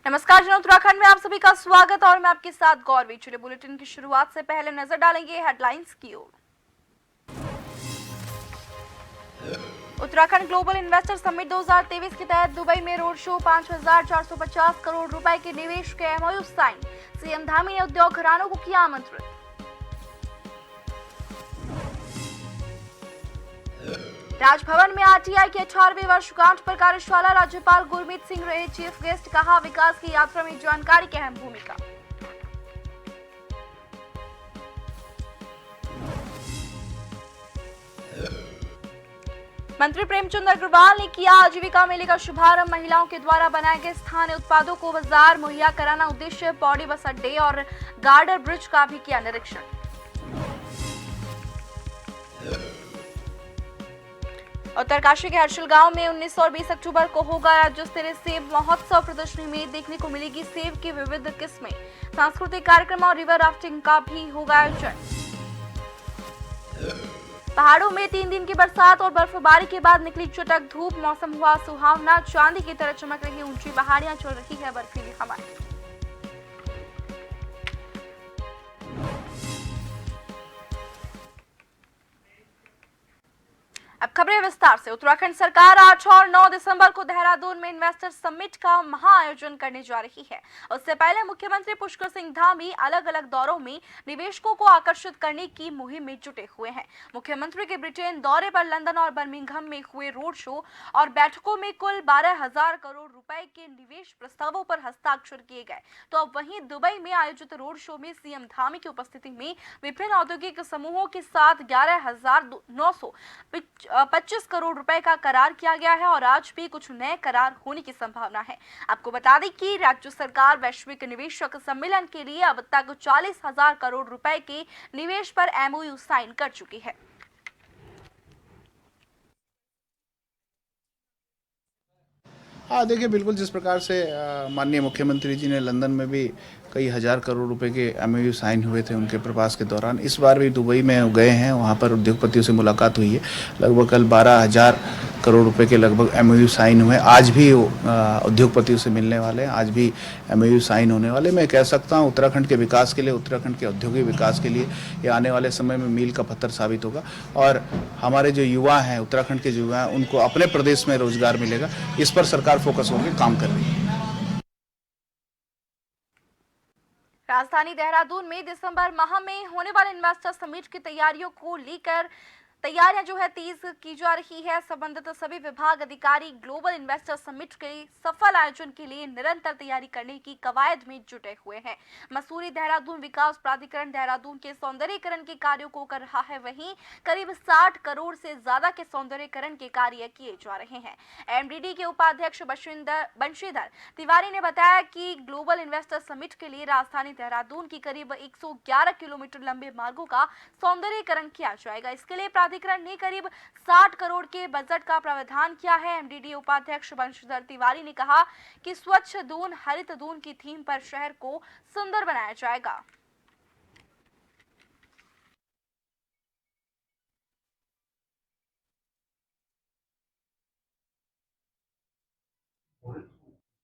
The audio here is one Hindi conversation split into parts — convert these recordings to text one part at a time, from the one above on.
नमस्कार जन उत्तराखंड में आप सभी का स्वागत और मैं आपके साथ गौरवी। चलिए बुलेटिन की शुरुआत से पहले नजर डालेंगे हेडलाइंस की ओर। उत्तराखंड ग्लोबल इन्वेस्टर समिट 2023 के तहत दुबई में रोड शो, 5,450 करोड़ रुपए के निवेश के एमओयू साइन। सीएम धामी ने उद्योग घरानों को किया आमंत्रित। राजभवन में आरटीआई की 18वीं वर्षगांठ पर कार्यशाला, राज्यपाल गुरमीत सिंह रहे चीफ गेस्ट। कहा, विकास की यात्रा में जानकारी की अहम भूमिका। मंत्री प्रेमचंद अग्रवाल ने किया आजीविका मेले का शुभारंभ। महिलाओं के द्वारा बनाए गए स्थानीय उत्पादों को बाजार मुहैया कराना उद्देश्य। पौड़ी बस अड्डे और गार्डर ब्रिज का भी किया निरीक्षण। उत्तरकाशी के हर्षिल गांव में 19 और 20 अक्टूबर को होगा राज्य स्तरीय सेब महोत्सव। प्रदर्शनी में देखने को मिलेगी सेब की विविध किस्में। सांस्कृतिक कार्यक्रम और रिवर राफ्टिंग का भी होगा आयोजन। पहाड़ों में 3 दिन की बरसात और बर्फबारी के बाद निकली चटक धूप। मौसम हुआ सुहावना, चांदी की तरह चमक रही ऊंची पहाड़ियां, चल रही है बर्फीली हवाएं। अब खबरें विस्तार से। उत्तराखंड सरकार 8 और 9 दिसंबर को देहरादून में इन्वेस्टर समिट का महाआयोजन करने जा रही है। उससे पहले मुख्यमंत्री पुष्कर सिंह धामी अलग अलग दौरों में निवेशकों को आकर्षित करने की मुहिम में जुटे हुए हैं। मुख्यमंत्री के ब्रिटेन दौरे पर लंदन और बर्मिंघम में हुए रोड शो और बैठकों में कुल 12,000 करोड़ रुपए के निवेश प्रस्तावों पर हस्ताक्षर किए गए। तो अब वहीं दुबई में आयोजित रोड शो में सीएम धामी की उपस्थिति में विभिन्न औद्योगिक समूहों के साथ 11,925 करोड़ रुपए का करार किया गया है और आज भी कुछ नए करार होने की संभावना है। आपको बता दें कि राज्य सरकार वैश्विक निवेशक सम्मेलन के लिए अब तक 40,000 करोड़ रुपए के निवेश पर एमओयू साइन कर चुकी है। हाँ, देखिए, बिल्कुल जिस प्रकार से माननीय मुख्यमंत्री जी ने लंदन में भी कई हज़ार करोड़ रुपए के एमओयू साइन हुए थे उनके प्रवास के दौरान, इस बार भी दुबई में गए हैं। वहाँ पर उद्योगपतियों से मुलाकात हुई है। लगभग कल 12,000 करोड़ रुपए के लगभग एमओयू साइन हुए। आज भी उद्योगपतियों से मिलने वाले हैं, आज भी एमओयू साइन होने वाले। मैं कह सकता हूँ उत्तराखंड के विकास के लिए, उत्तराखंड के औद्योगिक विकास के लिए ये आने वाले समय में मील का पत्थर साबित होगा और हमारे जो युवा हैं, उत्तराखंड के युवा हैं, उनको अपने प्रदेश में रोजगार मिलेगा। इस पर सरकार फोकस होकर काम कर रही है। राजधानी देहरादून में दिसंबर माह में होने वाले इन्वेस्टर समिट की तैयारियों को लेकर तैयारियां जो है तेज की जा रही है। संबंधित सभी विभाग अधिकारी ग्लोबल इन्वेस्टर समिट के सफल आयोजन के लिए निरंतर तैयारी करने की कवायद में जुटे हुए हैं। मसूरी देहरादून विकास प्राधिकरण देहरादून के सौंदर्यीकरण के कार्यों को कर रहा है। वहीं करीब 60 करोड़ से ज्यादा के सौंदर्यीकरण के कार्य किए जा रहे हैं। एमडीडी के उपाध्यक्ष बंशीधर तिवारी ने बताया कि ग्लोबल इन्वेस्टर समिट के लिए राजधानी देहरादून की करीब 111 किलोमीटर लंबे मार्गों का सौंदर्यीकरण किया जाएगा। इसके लिए प्राधिकरण ने करीब 60 करोड़ के बजट का प्रावधान किया है। एमडीडी उपाध्यक्ष बंशीधर तिवारी ने कहा कि स्वच्छ दून हरित दून की थीम पर शहर को सुंदर बनाया जाएगा।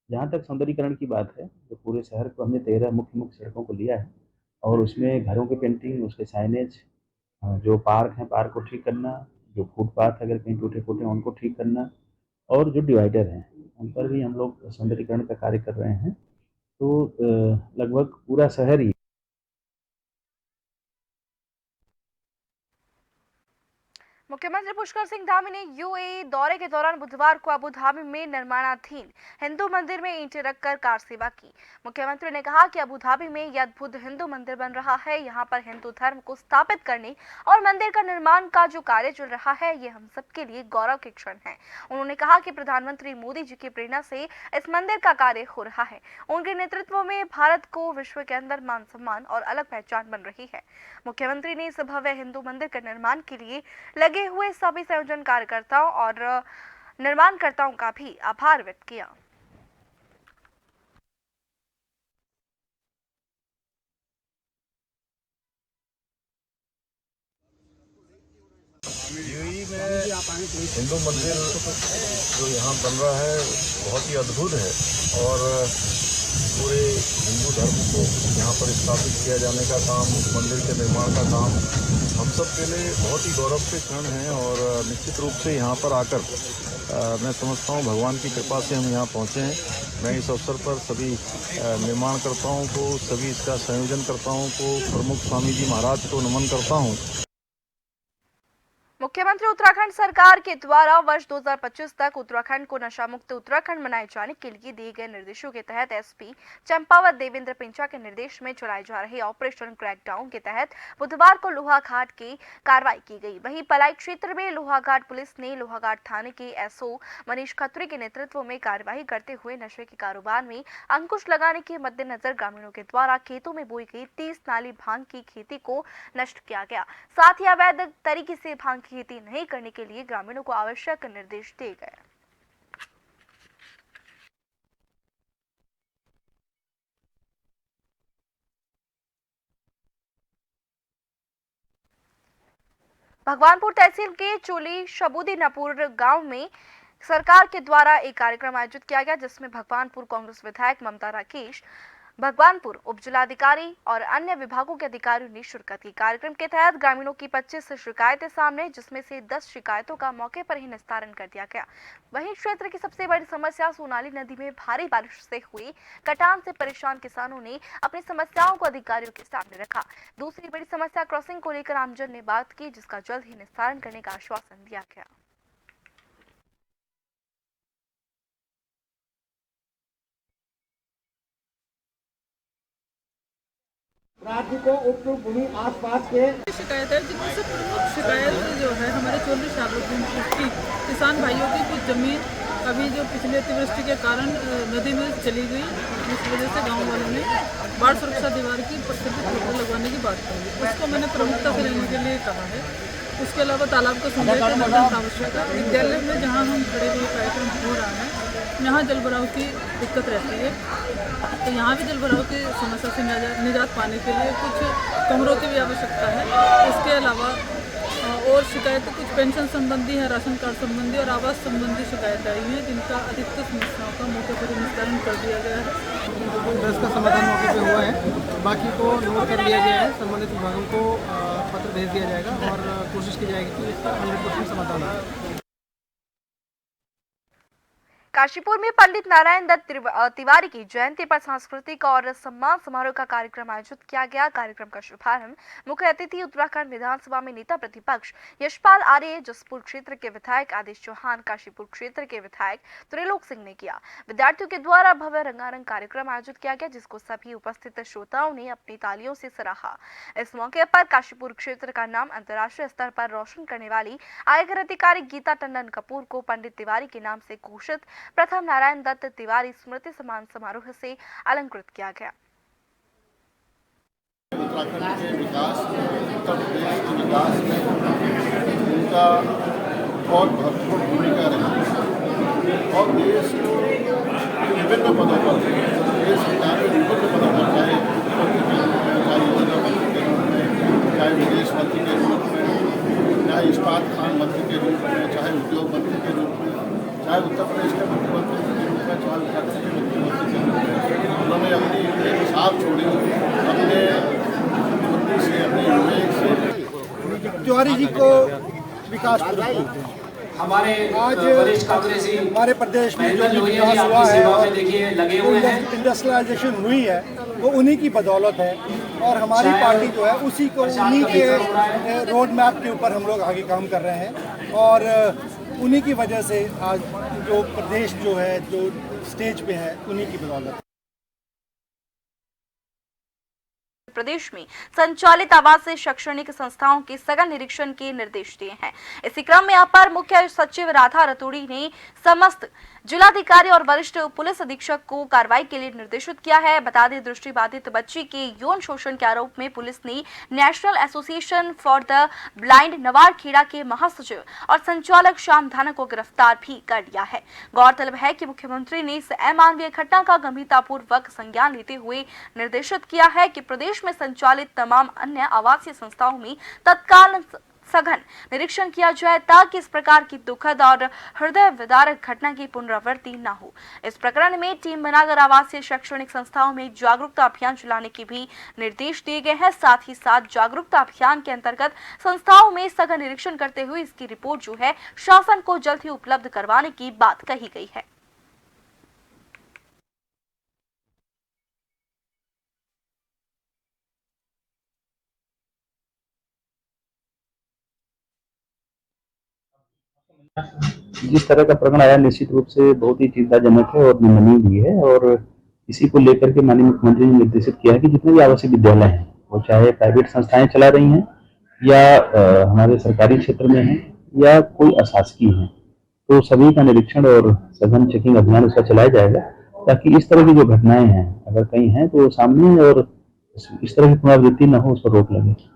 जहाँ तक सौंदर्यीकरण की बात है, तो पूरे शहर को हमने 13 मुख्य सड़कों को लिया है और उसमें घरों की पेंटिंग, उसके साइनेज, जो पार्क हैं, पार्क को ठीक करना, जो फुटपाथ अगर कहीं टूटे-फूटे हैं उनको ठीक करना और जो डिवाइडर हैं, उन पर भी हम लोग सौंदर्यीकरण का कार्य कर रहे हैं। तो लगभग पूरा शहर ही मुख्यमंत्री पुष्कर सिंह धामी ने यूएई दौरे के दौरान बुधवार को अबू धाबी में निर्माणाधीन हिंदू मंदिर में ईंटें रखकर कार सेवा की। मुख्यमंत्री ने कहा कि अबू धाबी में यह अद्भुत हिंदू मंदिर बन रहा है। यहां पर हिंदू धर्म को स्थापित करने और मंदिर का निर्माण का जो कार्य चल रहा है, ये हम सबके लिए गौरव के क्षण है। उन्होंने कहा कि प्रधानमंत्री मोदी जी की प्रेरणा से इस मंदिर का कार्य हो रहा है। उनके नेतृत्व में भारत को विश्व के अंदर मान सम्मान और अलग पहचान बन रही है। मुख्यमंत्री ने इस भव्य हिंदू मंदिर के निर्माण के लिए लगे हुए सभी संयोजन कार्यकर्ताओं और निर्माणकर्ताओं का भी आभार व्यक्त किया। यूएई में हिंदू मंदिर जो यहाँ बन रहा है बहुत ही अद्भुत है और पूरे हिंदू धर्म को यहाँ पर स्थापित किया जाने का काम, मंदिर के निर्माण का काम हम सब के लिए बहुत ही गौरव के क्षण हैं। और निश्चित रूप से यहाँ पर आकर मैं समझता हूँ भगवान की कृपा से हम यहाँ पहुँचे हैं। मैं इस अवसर पर सभी निर्माणकर्ताओं को, सभी इसका संयोजनकर्ताओं को, प्रमुख स्वामी जी महाराज को नमन करता हूँ। मुख्यमंत्री उत्तराखंड सरकार के द्वारा वर्ष 2025 तक उत्तराखंड को नशा मुक्त उत्तराखंड बनाए जाने के लिए दिए गए निर्देशों के तहत एसपी चंपावत देवेंद्र पिंचा के निर्देश में चलाए जा रहे ऑपरेशन क्रैकडाउन के तहत बुधवार को लोहाघाट की कार्रवाई की गई। वहीं पलाई क्षेत्र में लोहाघाट पुलिस ने लोहाघाट थाने के एसओ मनीष खत्री के नेतृत्व में कार्यवाही करते हुए नशे के कारोबार में अंकुश लगाने के मद्देनजर ग्रामीणों के द्वारा खेतों में बोई गई 30 नाली भांग की खेती को नष्ट किया गया। साथ ही अवैध तरीके से भांग खेती नहीं करने के लिए ग्रामीणों को आवश्यक निर्देश दिए गए। भगवानपुर तहसील के चोली शबुदीनापुर गांव में सरकार के द्वारा एक कार्यक्रम आयोजित किया गया, जिसमें भगवानपुर कांग्रेस विधायक ममता राकेश, भगवानपुर उपजिलाधिकारी और अन्य विभागों के अधिकारियों ने शिरकत की। कार्यक्रम के तहत ग्रामीणों की 25 शिकायतें सामने, जिसमें से 10 शिकायतों का मौके पर ही निस्तारण कर दिया गया। वहीं क्षेत्र की सबसे बड़ी समस्या सोनाली नदी में भारी बारिश से हुई कटान से परेशान किसानों ने अपनी समस्याओं को अधिकारियों के सामने रखा। दूसरी बड़ी समस्या क्रॉसिंग को लेकर आमजन ने बात की, जिसका जल्द ही निस्तारण करने का आश्वासन दिया गया। राज्य को उपयुक्त भूमि आसपास के शिकायत है, जिनमें से प्रमुख शिकायत जो है हमारे चोली शाबुदीनापुर की किसान भाइयों की कुछ जमीन अभी जो पिछले अतिवृष्टि के कारण नदी में चली गई, जिस वजह से गांव वालों ने बाढ़ सुरक्षा दीवार की प्रसिद्ध फोटो लगवाने की बात कही। उसको मैंने प्रमुखता से लेने के लिए कहा है। उसके अलावा तालाब का सौंदर्यीकरण आवश्यक है। विद्यालय में जहाँ हम खड़े हुए कार्यक्रम हो रहा है, यहाँ जल भराव की दिक्कत रहती है, तो यहाँ भी जल भराव की समस्या से निजात पाने के लिए कुछ कमरों की भी आवश्यकता है। इसके अलावा और शिकायतें कुछ पेंशन संबंधी है, राशन कार्ड संबंधी और आवास संबंधी शिकायत आई हैं, जिनका अधिकतर समस्याओं का मौके पर निस्तारण कर दिया गया है। 10 का समाधान मौके पे हुआ है, बाकी को नोट कर लिया गया है। संबंधित विभागों को पत्र भेज दिया जाएगा और कोशिश की जाएगी कि इसका 100% समाधान हो। काशीपुर में पंडित नारायण दत्त तिवारी की जयंती पर सांस्कृतिक और सम्मान समारोह का कार्यक्रम आयोजित किया गया। कार्यक्रम का शुभारंभ मुख्य अतिथि उत्तराखंड विधानसभा में नेता प्रतिपक्ष यशपाल आर्य, जसपुर क्षेत्र के विधायक आदेश चौहान, काशीपुर क्षेत्र के विधायक त्रिलोक सिंह ने किया। विद्यार्थियों के द्वारा भव्य रंगारंग कार्यक्रम आयोजित किया गया, जिसको सभी उपस्थित श्रोताओं ने अपनी तालियों से सराहा। इस मौके पर काशीपुर क्षेत्र का नाम अंतर्राष्ट्रीय स्तर पर रोशन करने वाली आयकर अधिकारी गीता टंडन कपूर को पंडित तिवारी के नाम से घोषित प्रथम नारायण दत्त तिवारी स्मृति सम्मान समारोह से अलंकृत किया गया। उत्तराखंड के विकास, उत्तर प्रदेश के विकास में उनका बहुत महत्वपूर्ण भूमिका रही और देश को विभिन्न पदों पर, देश सरकार में विभिन्न पदों पर, चाहे योजना मंत्री के रूप में, चाहे विदेश मंत्री के रूप में, चाहे इस्पात खान मंत्री के रूप में, चाहे उद्योग मंत्री के रूप में, चाहे उत्तर प्रदेश के मुख्यमंत्री के रूप में, चाहे उत्तराखंड के मुख्यमंत्री के रूप में, उन्होंने अपनी एक छाप छोड़ी, अपने बुद्धि से, अपने विवेक से। तिवारी जी को विकास हमारे आज वरिष्ठ कांग्रेसी हमारे प्रदेश में जो महेंद्र भी लोहिया विकास जी हुआ आपकी है सेवा और में देखिए लगे हुए हैं। इंडस्ट्रियलाइजेशन हुई है वो उन्हीं की बदौलत है और हमारी शायद पार्टी जो है उसी को प्रचार उन्हीं का के वितरण हो रहा है। रोड मैप के ऊपर हम लोग आगे काम कर रहे हैं और उन्हीं की वजह से आज जो प्रदेश जो है जो स्टेज पे है उन्हीं की बदौलत। प्रदेश में संचालित आवासीय शैक्षणिक संस्थाओं के सघन निरीक्षण के निर्देश दिए हैं। इसी क्रम में अपर मुख्य सचिव राधा रतूड़ी ने समस्त जिलाधिकारी और वरिष्ठ पुलिस अधीक्षक को कार्रवाई के लिए निर्देशित किया है। बता दें, दृष्टिबाधित बच्ची के यौन शोषण के आरोप में पुलिस ने National Association for the Blind नवारखेड़ा के महासचिव और संचालक श्याम धाना को गिरफ्तार भी कर लिया है। गौरतलब है कि मुख्यमंत्री ने इस अमानवीय घटना का गंभीरतापूर्वक संज्ञान लेते हुए निर्देशित किया है कि प्रदेश में संचालित तमाम अन्य आवासीय संस्थाओं में तत्काल सघन निरीक्षण किया जाए ताकि इस प्रकार की दुखद और हृदय विदारक घटना की पुनरावृत्ति न हो। इस प्रकरण में टीम बनाकर आवासीय शैक्षणिक संस्थाओं में जागरूकता अभियान चलाने के भी निर्देश दिए गए हैं। साथ ही साथ जागरूकता अभियान के अंतर्गत संस्थाओं में सघन निरीक्षण करते हुए इसकी रिपोर्ट जो है शासन को जल्द ही उपलब्ध करवाने की बात कही गई है। जिस तरह का प्रकरण आया निश्चित रूप से बहुत ही चिंताजनक है और निंदनीय भी है और इसी को लेकर के माननीय मुख्यमंत्री ने निर्देशित किया है कि जितने भी आवासीय विद्यालय हैं वो चाहे प्राइवेट संस्थाएं चला रही हैं या हमारे सरकारी क्षेत्र में हैं या कोई अशासकीय हैं, तो सभी का निरीक्षण और सघन चेकिंग अभियान उसका चलाया जाएगा ताकि इस तरह की जो घटनाएं हैं अगर कहीं हैं तो सामने और इस तरह की पुनरावृत्ति न हो उस पर रोक लगे।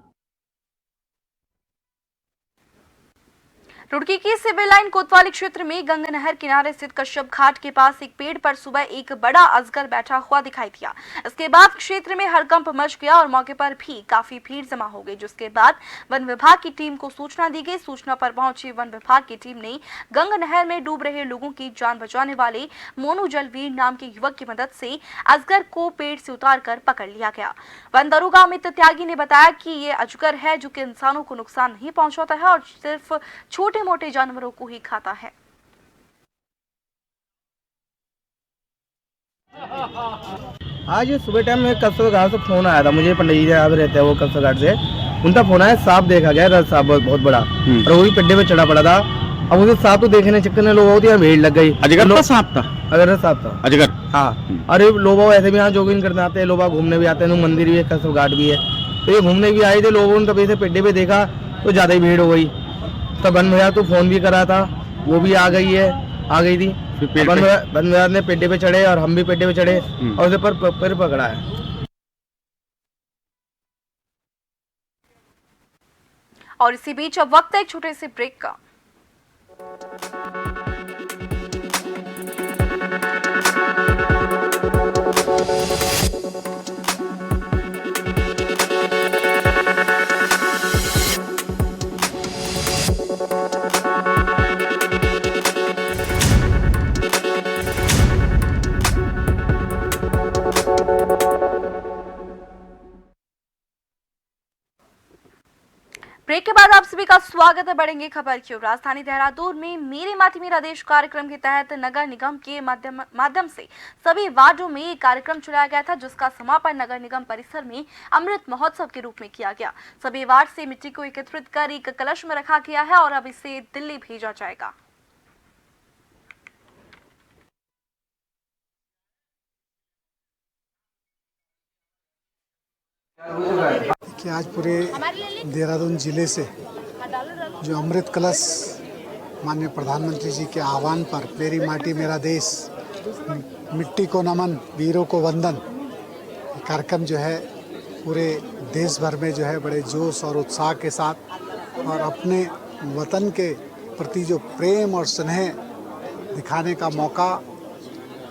रुड़की की सिविल लाइन कोतवाली क्षेत्र में गंगा नहर किनारे स्थित कश्यप घाट के पास एक पेड़ पर सुबह एक बड़ा अजगर बैठा हुआ दिखाई दिया। इसके बाद क्षेत्र में हड़कंप मच गया और मौके पर भी काफी भीड़ जमा हो गई, जिसके बाद वन विभाग की टीम को सूचना दी गई। सूचना पर पहुंची वन विभाग की टीम ने गंगा नहर में डूब रहे लोगों की जान बचाने वाले मोनू जलवीर नाम के युवक की मदद से अजगर को पेड़ से उतार कर पकड़ लिया गया। वन दरोगा अमित त्यागी ने बताया कि ये अजगर है जो कि इंसानों को नुकसान नहीं पहुंचाता है और सिर्फ छोटे मोटे जानवरों को ही खाता है। आज सुबह टाइम में कस्बा घाट से फोन आया था मुझे, पंडित जी यहाँ पे रहते हैं वो कस्बा घाट से, उनका फोन आया सांप देखा गया, रस सांप बहुत बड़ा और वो भी पेड्डे पे चढ़ा पड़ा था। अब उसे सांप तो देखने चक्कर में लोगों की भीड़ लग गई। अजगर सांप था? अगर सांप था अजगर। हाँ, अरे लोग ऐसे भी यहाँ जॉगिंग करने आते हैं, लोग घूमने भी आते हैं, मंदिर भी है, कस्बा घाट भी है, तो ये घूमने भी आए थे। लोगों ने तब ऐसे पेड्डे पे देखा तो ज्यादा ही भीड़ हो गई। तो वन विभाग तो फोन भी करा था, वो भी आ गई थी। वन विभाग ने पेड्डे पे चढ़े और हम भी पेड्डे पे चढ़े और उसे पर पकड़ा है। और इसी बीच अब वक्त है एक छोटे से ब्रेक का। ब्रेक के बाद आप सभी का स्वागत है। बढ़ेंगे खबर की ओर। राजधानी देहरादून में मेरी माटी मेरा देश कार्यक्रम के तहत नगर निगम के माध्यम से सभी वार्डों में एक कार्यक्रम चलाया गया था, जिसका समापन नगर निगम परिसर में अमृत महोत्सव के रूप में किया गया। सभी वार्ड से मिट्टी को एकत्रित कर एक कलश में रखा गया है और अब इसे दिल्ली भेजा जाएगा। कि आज पूरे देहरादून जिले से जो अमृत कलश माननीय प्रधानमंत्री जी के आह्वान पर मेरी माटी मेरा देश, मिट्टी को नमन वीरों को वंदन कार्यक्रम जो है पूरे देश भर में जो है बड़े जोश और उत्साह के साथ और अपने वतन के प्रति जो प्रेम और स्नेह दिखाने का मौका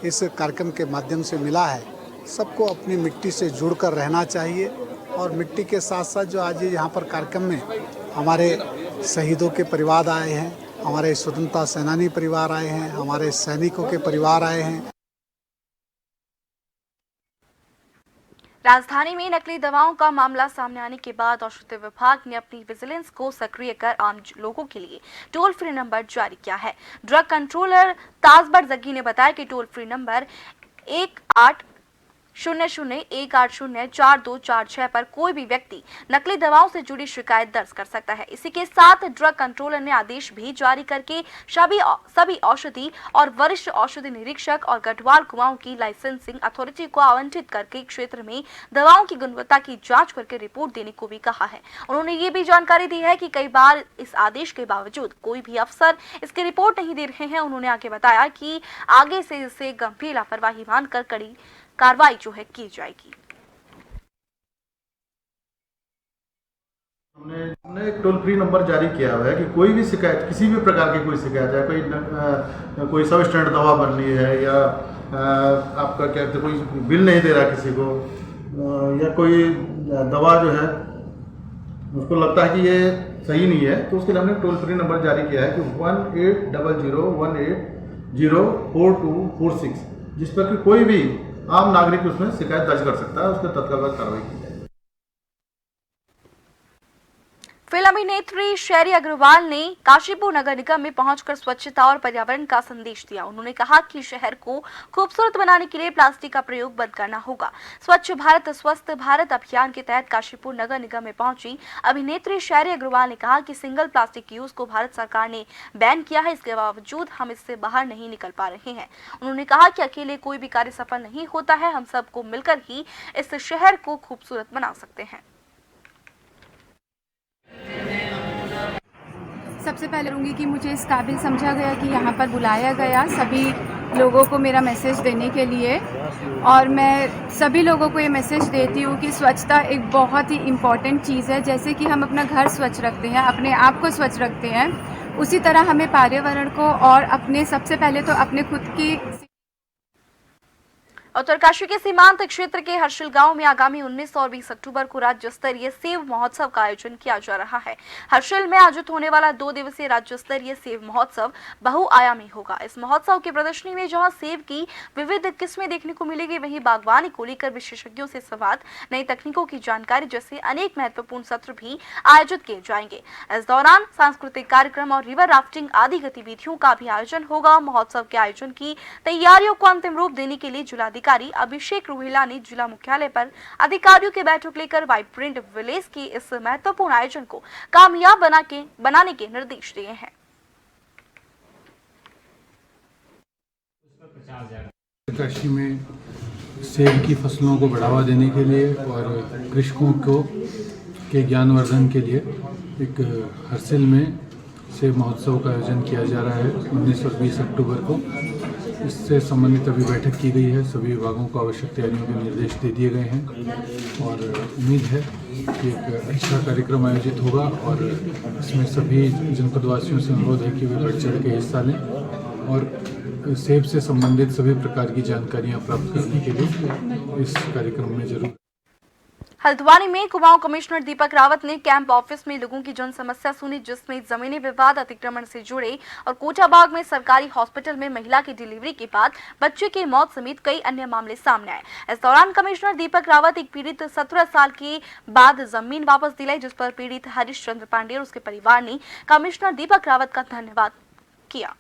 इस कार्यक्रम के माध्यम से मिला है। सबको अपनी मिट्टी से जुड़कर रहना चाहिए और मिट्टी के साथ साथ जो आज यहाँ पर कार्यक्रम में हमारे शहीदों के परिवार आए हैं, हमारे स्वतंत्रता सेनानी परिवार आए हैं, हमारे सैनिकों के परिवार आए हैं। राजधानी में नकली दवाओं का मामला सामने आने के बाद औषधि विभाग ने अपनी विजिलेंस को सक्रिय कर आम लोगों के लिए टोल फ्री नंबर जारी किया है। ड्रग कंट्रोलर ताजबर जग्गी ने बताया कि टोल फ्री नंबर 1800-180-4246 पर कोई भी व्यक्ति नकली दवाओं से जुड़ी शिकायत दर्ज कर सकता है। इसी के साथ ड्रग कंट्रोलर ने आदेश भी जारी करके सभी औषधि और वरिष्ठ औषधि निरीक्षक और गढ़वाल कुमाऊं की लाइसेंसिंग अथॉरिटी को आवंटित करके क्षेत्र में दवाओं की गुणवत्ता की जांच करके रिपोर्ट देने को भी कहा है। उन्होंने ये भी जानकारी दी है कि कई बार इस आदेश के बावजूद कोई भी अफसर इसकी रिपोर्ट नहीं दे रहे हैं। उन्होंने आगे बताया कि आगे से इसे गंभीर लापरवाही मानकर कड़ी कार्रवाई जो है की जाएगी। हमने एक टोल फ्री नंबर जारी किया हुआ है कि कोई भी शिकायत, किसी भी प्रकार की कोई शिकायत है, कोई सब स्टैंडर्ड दवा बन रही है या आपका क्या कहते, कोई बिल नहीं दे रहा किसी को, या कोई दवा जो है उसको लगता है कि ये सही नहीं है, तो उसके लिए हमने टोल फ्री नंबर जारी किया है कि 180018042446, जिस पर कि कोई भी आम नागरिक उसमें शिकायत दर्ज कर सकता है, उस पर तत्काल कार्रवाई की जाए। फिल्म अभिनेत्री शैरी अग्रवाल ने काशीपुर नगर निगम में पहुंचकर स्वच्छता और पर्यावरण का संदेश दिया। उन्होंने कहा कि शहर को खूबसूरत बनाने के लिए प्लास्टिक का प्रयोग बंद करना होगा। स्वच्छ भारत स्वस्थ भारत अभियान के तहत काशीपुर नगर निगम में पहुंची अभिनेत्री शैरी अग्रवाल ने कहा कि सिंगल प्लास्टिक यूज को भारत सरकार ने बैन किया है, इसके बावजूद हम इससे बाहर नहीं निकल पा रहे हैं। उन्होंने कहा कि अकेले कोई भी कार्य सफल नहीं होता है, हम सबको मिलकर ही इस शहर को खूबसूरत बना सकते हैं। सबसे पहले कहूँगी कि मुझे इस काबिल समझा गया कि यहाँ पर बुलाया गया सभी लोगों को मेरा मैसेज देने के लिए, और मैं सभी लोगों को ये मैसेज देती हूँ कि स्वच्छता एक बहुत ही इम्पॉर्टेंट चीज़ है। जैसे कि हम अपना घर स्वच्छ रखते हैं, अपने आप को स्वच्छ रखते हैं, उसी तरह हमें पर्यावरण को और अपने सबसे पहले तो अपने खुद की। उत्तरकाशी के सीमांत क्षेत्र के हर्षिल गांव में आगामी 19 और 20 अक्टूबर को राज्य स्तरीय सेव महोत्सव का आयोजन किया जा रहा है। हर्षिल में आयोजित होने वाला 2 दिवसीय राज्य स्तरीय सेव महोत्सव बहुआयामी होगा। इस महोत्सव की प्रदर्शनी में जहां सेव की विविध किस्में देखने को मिलेगी, वहीं बागवानी को लेकर विशेषज्ञों से संवाद, नई तकनीकों की जानकारी जैसे अनेक महत्वपूर्ण सत्र भी आयोजित किए जाएंगे। इस दौरान सांस्कृतिक कार्यक्रम और रिवर राफ्टिंग आदि गतिविधियों का भी आयोजन होगा। महोत्सव के आयोजन की तैयारियों को अंतिम रूप देने के लिए जिलाधिकारी अभिषेक रोहिला ने जिला मुख्यालय पर अधिकारियों की बैठक लेकर वाइब्रेंट विलेज की इस महत्वपूर्ण आयोजन को कामयाब बनाने के निर्देश दिए हैं। उत्तरकाशी में सेब की फसलों को बढ़ावा देने के लिए और कृषकों के ज्ञानवर्धन के लिए एक हर्षिल में सेब महोत्सव का आयोजन किया जा रहा है 19 और 20 अक्टूबर को। इससे संबंधित अभी बैठक की गई है, सभी विभागों को आवश्यक तैयारियों के निर्देश दे दिए गए हैं और उम्मीद है कि एक अच्छा कार्यक्रम आयोजित होगा और इसमें सभी जनपदवासियों से अनुरोध है कि वे बढ़ चढ़ के हिस्सा लें और सेब से संबंधित सभी प्रकार की जानकारियाँ प्राप्त करने के लिए इस कार्यक्रम में जरूर। हल्द्वानी में कुमाऊं कमिश्नर दीपक रावत ने कैंप ऑफिस में लोगों की जन समस्या सुनी, जिसमें जमीनी विवाद, अतिक्रमण से जुड़े और कोटाबाग में सरकारी हॉस्पिटल में महिला की डिलीवरी के बाद बच्चे की मौत समेत कई अन्य मामले सामने आए। इस दौरान कमिश्नर दीपक रावत एक पीड़ित 17 साल के बाद जमीन वापस दिलाई, जिस पर पीड़ित हरीश चंद्र पांडे और उसके परिवार ने कमिश्नर दीपक रावत का धन्यवाद किया।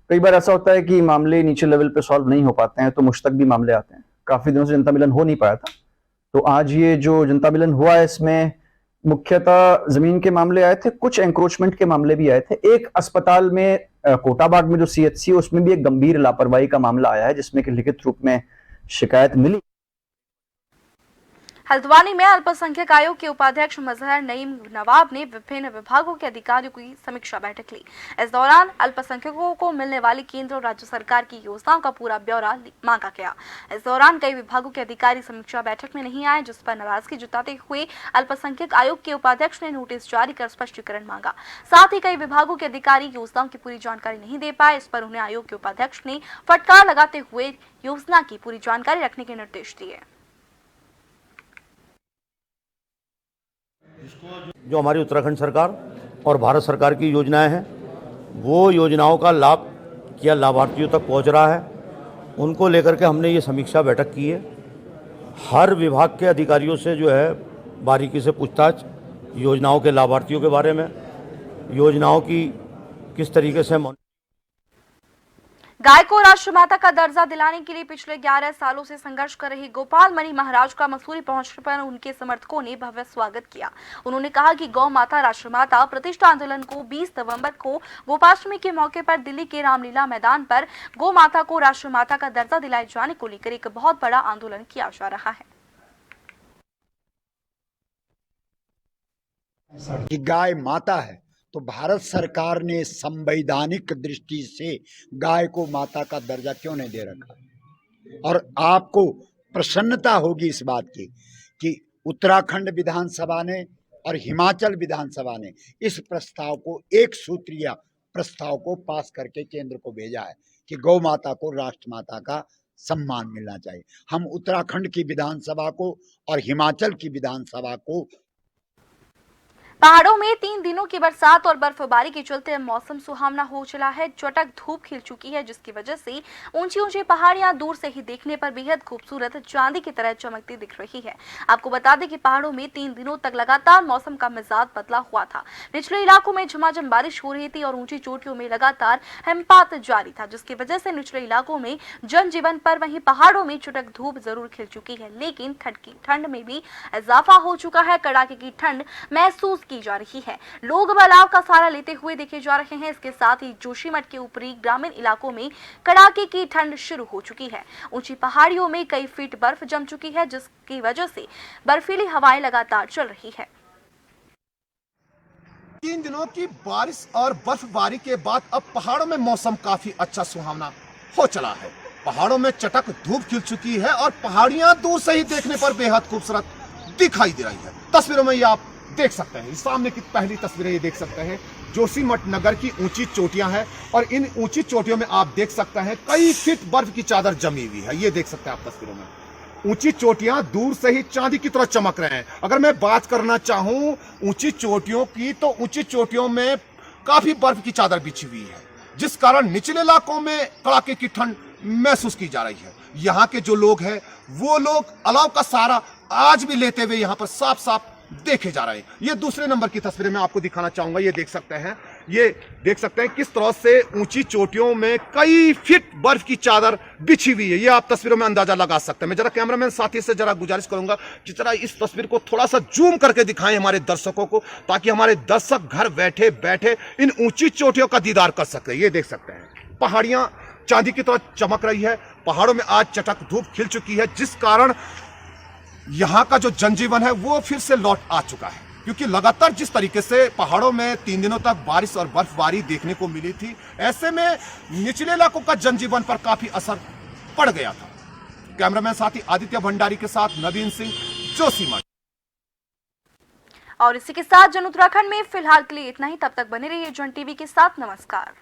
कई बार ऐसा होता है कि मामले नीचे लेवल पे सॉल्व नहीं हो पाते हैं, तो मुझ तक भी मामले आते हैं। काफी दिनों से जनता मिलन हो नहीं पाया था, तो आज ये जो जनता मिलन हुआ है इसमें मुख्यतः जमीन के मामले आए थे, कुछ एंक्रोचमेंट के मामले भी आए थे। एक अस्पताल में कोटाबाग में जो सीएचसी है उसमें भी एक गंभीर लापरवाही का मामला आया है, जिसमें कि लिखित रूप में शिकायत मिली। हल्द्वानी में अल्पसंख्यक आयोग के उपाध्यक्ष मजहर नईम नवाब ने विभिन्न विभागों के अधिकारियों की समीक्षा बैठक ली। इस दौरान अल्पसंख्यकों को मिलने वाली केंद्र और राज्य सरकार की योजनाओं का पूरा ब्यौरा मांगा गया। इस दौरान कई विभागों के अधिकारी समीक्षा बैठक में नहीं आए, जिस पर नाराजगी जताते हुए अल्पसंख्यक आयोग के उपाध्यक्ष ने नोटिस जारी कर स्पष्टीकरण मांगा। साथ ही कई विभागों के अधिकारी योजनाओं की पूरी जानकारी नहीं दे पाए। इस पर उन्हें आयोग के उपाध्यक्ष ने फटकार लगाते हुए योजना की पूरी जानकारी रखने के निर्देश दिए। जो हमारी उत्तराखंड सरकार और भारत सरकार की योजनाएं हैं, वो योजनाओं का लाभ क्या लाभार्थियों तक पहुंच रहा है, उनको लेकर के हमने ये समीक्षा बैठक की है। हर विभाग के अधिकारियों से जो है बारीकी से पूछताछ, योजनाओं के लाभार्थियों के बारे में, योजनाओं की किस तरीके से गाय को राष्ट्रमाता का दर्जा दिलाने के लिए पिछले 11 सालों से संघर्ष कर रही गोपाल मणि महाराज का मसूरी पहुंचने पर उनके समर्थकों ने भव्य स्वागत किया। उन्होंने कहा कि गौ माता राष्ट्रमाता प्रतिष्ठा आंदोलन को 20 नवंबर को गोपाष्टमी के मौके पर दिल्ली के रामलीला मैदान पर गौ माता को राष्ट्रमाता का दर्जा दिलाए जाने को लेकर एक बहुत बड़ा आंदोलन किया जा रहा है। कि गाय माता है तो भारत सरकार ने संवैधानिक दृष्टि से गाय को माता का दर्जा क्यों नहीं दे रखा। और आपको प्रसन्नता होगी इस बात की कि उत्तराखंड विधानसभा ने और हिमाचल विधानसभा ने इस प्रस्ताव को, एक सूत्रीय प्रस्ताव को पास करके केंद्र को भेजा है कि गौ माता को राष्ट्रमाता का सम्मान मिलना चाहिए। हम उत्तराखंड की विधानसभा को और हिमाचल की विधानसभा को पहाड़ों में 3 दिनों की बरसात और बर्फबारी के चलते मौसम सुहावना हो चला है। चटक धूप खिल चुकी है, जिसकी वजह से ऊंची ऊंची पहाड़ियां दूर से ही देखने पर बेहद खूबसूरत चांदी की तरह चमकती दिख रही है। आपको बता दें कि पहाड़ों में 3 दिनों तक लगातार मौसम का मिजाज बदला हुआ था। निचले इलाकों में झमाझम बारिश हो रही थी और ऊंची चोटियों में लगातार हिमपात जारी था, जिसकी वजह से निचले इलाकों में जनजीवन पर, वहीं पहाड़ों में चटक धूप जरूर खिल चुकी है, लेकिन ठंड में भी इजाफा हो चुका है। कड़ाके की ठंड महसूस की जा रही है। लोग अलाव का सहारा लेते हुए देखे जा रहे हैं। इसके साथ ही जोशीमठ के ऊपरी ग्रामीण इलाकों में कड़ाके की ठंड शुरू हो चुकी है। ऊंची पहाड़ियों में कई फीट बर्फ जम चुकी है, जिसकी वजह से बर्फीली हवाएं लगातार चल रही है। 3 दिनों की बारिश और बर्फबारी के बाद अब पहाड़ों में मौसम काफी अच्छा सुहावना हो चला है। पहाड़ों में चटक धूप खिल चुकी है और पहाड़ियां दूर से ही देखने पर बेहद खूबसूरत दिखाई दे रही है। तस्वीरों में ये आप देख सकते हैं, इस सामने की पहली तस्वीरें ये देख सकते हैं, जोशीमठ नगर की ऊंची चोटियां हैं और इन ऊंची चोटियों में आप देख सकते हैं कई फीट बर्फ की चादर जमी हुई है। ये देख सकते हैं आप तस्वीरों में। ऊंची चोटियां दूर से ही चांदी की तरह चमक रहे हैं। अगर मैं बात करना चाहूं ऊंची चोटियों की, तो ऊंची चोटियों में काफी बर्फ की चादर बिछी हुई है, जिस कारण निचले इलाकों में कड़ाके की ठंड महसूस की जा रही है। यहाँ के जो लोग हैं वो लोग अलाव का सहारा आज भी लेते हुए यहाँ पर साफ साफ देखे जा रहे हैं। ये दूसरे नंबर की तस्वीरें मैं आपको दिखाना चाहूंगा। ये देख सकते हैं किस तरह से ऊंची चोटियों में कई फीट बर्फ की चादर बिछी हुई है। ये आप तस्वीरों में अंदाजा लगा सकते हैं। मैं जरा कैमरामैन साथी से जरा गुजारिश करूंगा कि जरा इस तस्वीर को थोड़ा सा जूम करके दिखाएं हमारे दर्शकों को, ताकि हमारे दर्शक घर बैठे बैठे इन ऊंची चोटियों का दीदार कर सकते हैं। ये देख सकते हैं पहाड़ियां चांदी की तरह चमक रही है। पहाड़ों में आज चटक धूप खिल चुकी है, जिस कारण यहाँ का जो जनजीवन है वो फिर से लौट आ चुका है। क्योंकि लगातार जिस तरीके से पहाड़ों में 3 दिनों तक बारिश और बर्फबारी देखने को मिली थी, ऐसे में निचले इलाकों का जनजीवन पर काफी असर पड़ गया था। कैमरामैन साथी आदित्य भंडारी के साथ नवीन सिंह, जोशीमठ। और इसी के साथ जन उत्तराखंड में फिलहाल के लिए इतना ही। तब तक बने रहिए जन टीवी के साथ। नमस्कार।